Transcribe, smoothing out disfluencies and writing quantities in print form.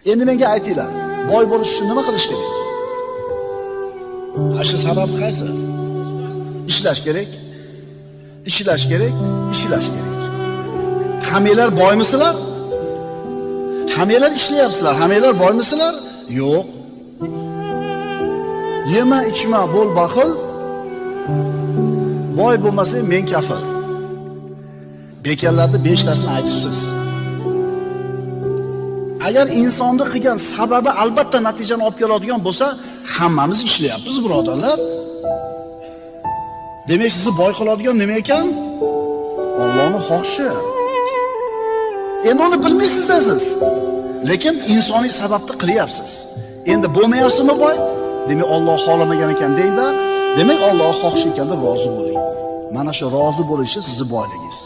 Endi menga aytinglar, boy bo'lish uchun nima qilish kerak? Shu sabab qaysi? Ishlash kerak. Ishlash kerak, ishlash kerak. Hammalar boymisizlar? Hammalar ishlayapsizlar. Hammalar boymisizlar? Yo'q. Yema, ichma, bo'l baxil. Boy bo'lmasang men kafir. Bekallarni 5 tasini aytibsiz. Agar insonni qilgan sababi albatta natijani olib keladigan bo'lsa, hammamiz ishlayapmiz, birodarlar. Demak, sizni boy qiladigan nima ekan? Allohning xohishi. Endi uni bilmaysiz siz. Lekin insoniy sababni qilyapsiz. Endi bo'lmayapsizmi boy? Demak, Alloh xolamagan ekan deydi. Demak, Alloh xohish ekanda rozi bo'ling. Mana shu rozi bo'lishi sizni boyligingiz.